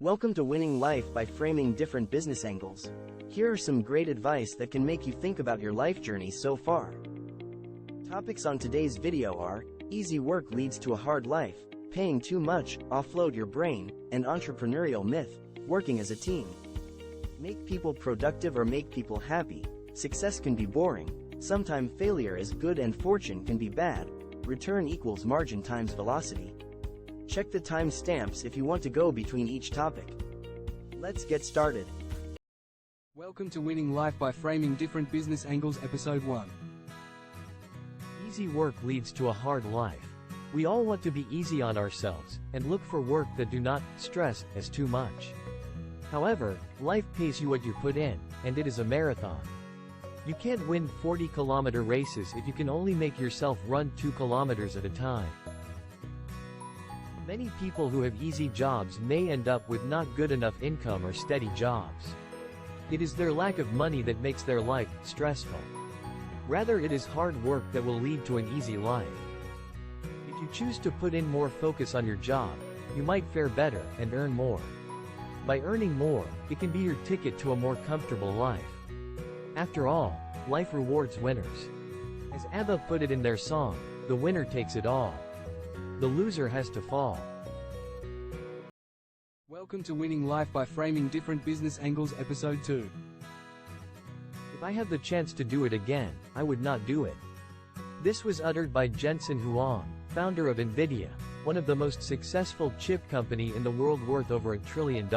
Welcome to Winning Life by Framing Different Business Angles. Here are some great advice that can make you think about your life journey so far. Topics on today's video are: easy work leads to a hard life, paying too much, offload your brain, and entrepreneurial myth, working as a team. Make people productive or make people happy. Success can be boring. Sometimes failure is good and fortune can be bad. Return equals margin times velocity. Check the time stamps if you want to go between each topic. Let's get started. Welcome to Winning Life by Framing Different Business Angles, Episode 1. Easy work leads to a hard life. We all want to be easy on ourselves, and look for work that do not stress us too much. However, life pays you what you put in, and it is a marathon. You can't win 40-kilometer races if you can only make yourself run 2 kilometers at a time. Many people who have easy jobs may end up with not good enough income or steady jobs. It is their lack of money that makes their life stressful. Rather, it is hard work that will lead to an easy life. If you choose to put in more focus on your job, you might fare better and earn more. By earning more, it can be your ticket to a more comfortable life. After all, life rewards winners. As ABBA put it in their song, "The winner takes it all. The loser has to fall." Welcome to Winning Life by Framing Different Business Angles, Episode 2. If I had the chance to do it again, I would not do it. This was uttered by Jensen Huang, founder of NVIDIA, one of the most successful chip company in the world worth over $1 trillion.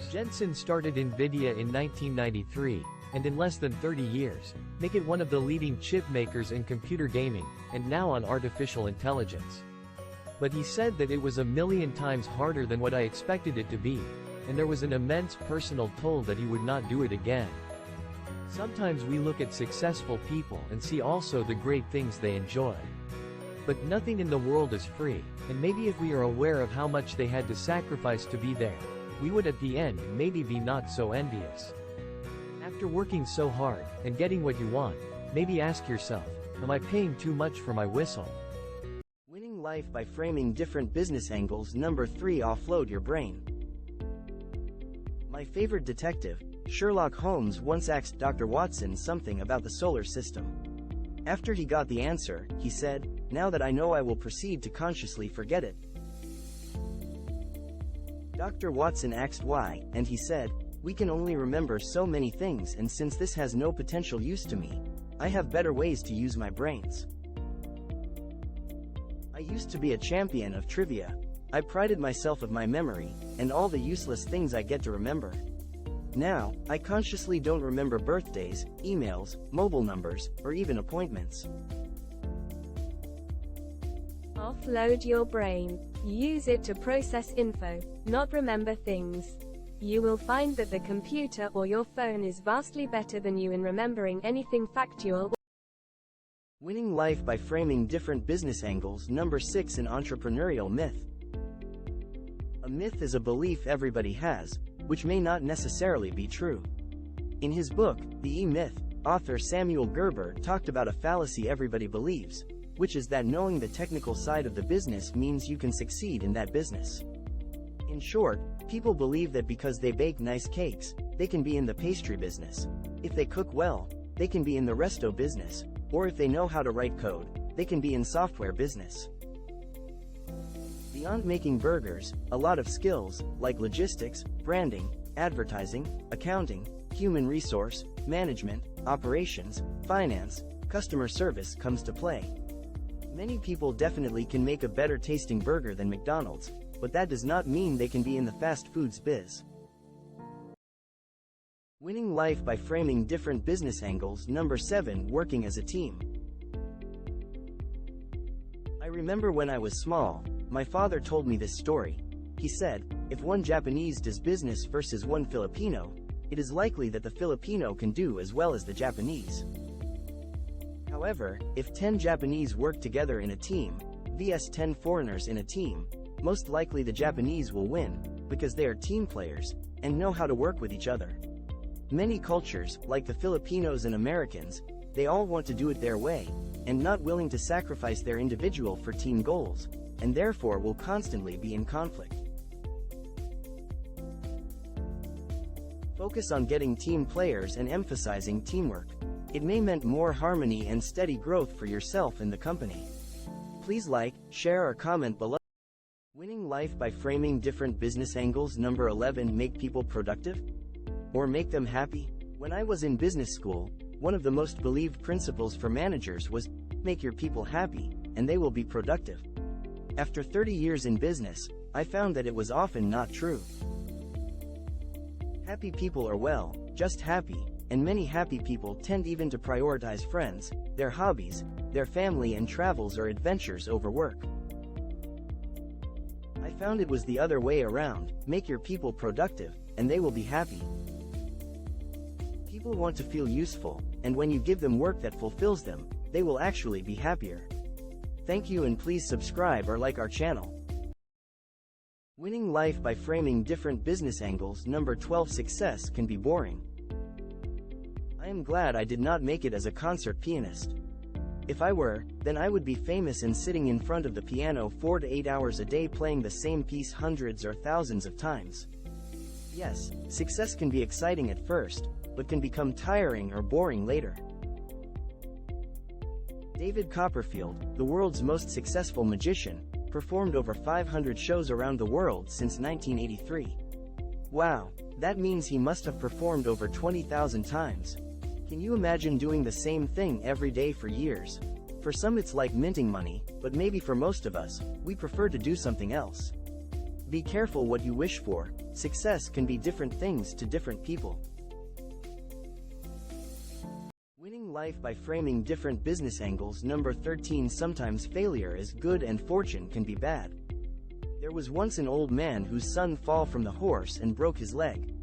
Jensen started NVIDIA in 1993, and in less than 30 years, make it one of the leading chip makers in computer gaming, and now on artificial intelligence. But he said that it was a million times harder than what I expected it to be, and there was an immense personal toll that he would not do it again. Sometimes we look at successful people and see also the great things they enjoy. But nothing in the world is free, and maybe if we are aware of how much they had to sacrifice to be there, we would at the end maybe be not so envious. After working so hard, and getting what you want, maybe ask yourself, am I paying too much for my whistle? Winning Life by Framing Different Business Angles. Number 3. Offload your brain. My favorite detective, Sherlock Holmes, once asked Dr. Watson something about the solar system. After he got the answer, he said, "Now that I know, I will proceed to consciously forget it." Dr. Watson asked why, and he said, "We can only remember so many things, and since this has no potential use to me, I have better ways to use my brains." I used to be a champion of trivia. I prided myself of my memory, and all the useless things I get to remember. Now, I consciously don't remember birthdays, emails, mobile numbers, or even appointments. Offload your brain. Use it to process info, not remember things. You will find that the computer or your phone is vastly better than you in remembering anything factual. Winning Life by Framing Different Business Angles. Number 6. An entrepreneurial myth. A myth is a belief everybody has, which may not necessarily be true. In his book, The E-Myth, author Samuel Gerber talked about a fallacy everybody believes, which is that knowing the technical side of the business means you can succeed in that business. In short, people believe that because they bake nice cakes, they can be in the pastry business. If they cook well, they can be in the resto business. Or if they know how to write code, they can be in software business. Beyond making burgers, a lot of skills, like logistics, branding, advertising, accounting, human resource, management, operations, finance, customer service comes to play. Many people definitely can make a better tasting burger than McDonald's, but that does not mean they can be in the fast foods biz. Winning Life by Framing Different Business Angles. Number 7. Working as a team. I remember when I was small, my father told me this story. He said, if one Japanese does business versus one Filipino, it is likely that the Filipino can do as well as the Japanese. However, if 10 Japanese work together in a team, vs 10 foreigners in a team, most likely the Japanese will win, because they are team players, and know how to work with each other. Many cultures, like the Filipinos and Americans, they all want to do it their way, and not willing to sacrifice their individual for team goals, and therefore will constantly be in conflict. Focus on getting team players and emphasizing teamwork. It may mean more harmony and steady growth for yourself and the company. Please like, share or comment below. Winning life by framing different business angles. Number 11. Make people productive? Or make them happy? When I was in business school, one of the most believed principles for managers was, make your people happy, and they will be productive. After 30 years in business, I found that it was often not true. Happy people are, well, just happy, and many happy people tend even to prioritize friends, their hobbies, their family and travels or adventures over work. I found it was the other way around, make your people productive, and they will be happy. People want to feel useful, and when you give them work that fulfills them, they will actually be happier. Thank you, and please subscribe or like our channel. Winning life by framing different business angles. Number 12. Success can be boring. I am glad I did not make it as a concert pianist. If I were, then I would be famous and sitting in front of the piano 4 to 8 hours a day playing the same piece hundreds or thousands of times. Yes, success can be exciting at first, but can become tiring or boring later. David Copperfield, the world's most successful magician, performed over 500 shows around the world since 1983. Wow, that means he must have performed over 20,000 times. Can you imagine doing the same thing every day for years? For some it's like minting money, but maybe for most of us, we prefer to do something else. Be careful what you wish for. Success can be different things to different people. Winning life by framing different business angles. Number 13. Sometimes failure is good and fortune can be bad. There was once an old man whose son fell from the horse and broke his leg.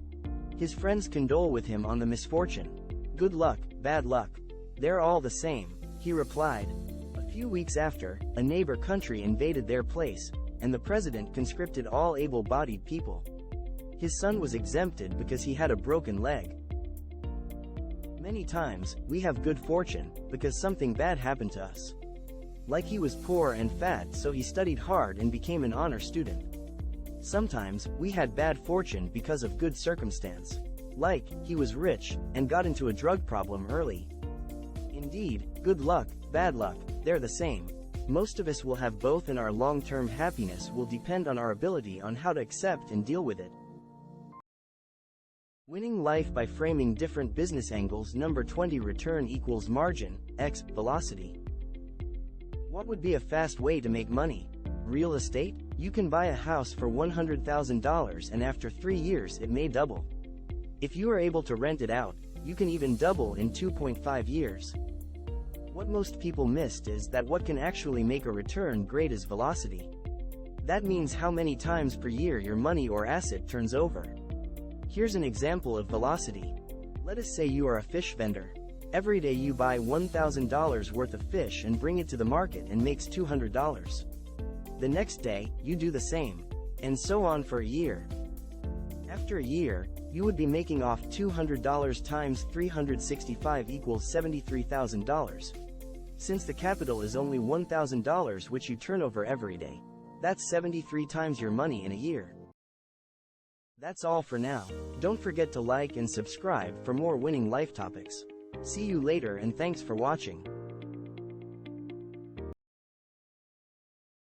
His friends condole with him on the misfortune. Good luck, bad luck. They're all the same, he replied. A few weeks after, a neighbor country invaded their place, and the president conscripted all able-bodied people. His son was exempted because he had a broken leg. Many times, we have good fortune, because something bad happened to us. Like he was poor and fat, so he studied hard and became an honor student. Sometimes, we had bad fortune because of good circumstance. Like, he was rich, and got into a drug problem early. Indeed, good luck, bad luck, they're the same. Most of us will have both, and our long-term happiness will depend on our ability on how to accept and deal with it. Winning life by framing different business angles. Number 20. Return equals margin, x, velocity. What would be a fast way to make money? Real estate? You can buy a house for $100,000 and after 3 years it may double. If you are able to rent it out, you can even double in 2.5 years. What most people missed is that what can actually make a return great is velocity. That means how many times per year your money or asset turns over. Here's an example of velocity. Let us say you are a fish vendor. Every day you buy $1,000 worth of fish and bring it to the market and makes $200. The next day, you do the same. And so on for a year. After a year, you would be making off $200 times 365 equals $73,000. Since the capital is only $1,000 which you turn over every day. That's 73 times your money in a year. That's all for now. Don't forget to like and subscribe for more winning life topics. See you later and thanks for watching.